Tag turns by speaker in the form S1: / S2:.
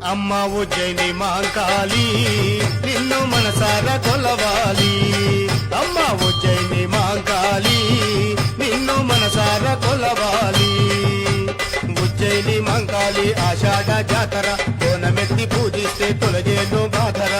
S1: అమ్మ ఉజ్జయిని మాంకాళి నిన్ను మనసారా కొలవాలి. అమ్మ ఉజ్జయిని మాంకాళి నిన్ను మనసారా కొలవాలి. ఉజ్జయిని మాంకాళి ఆషాఢ జాతర కోనమెత్తి పూజిస్తే తొలగేను బాధర.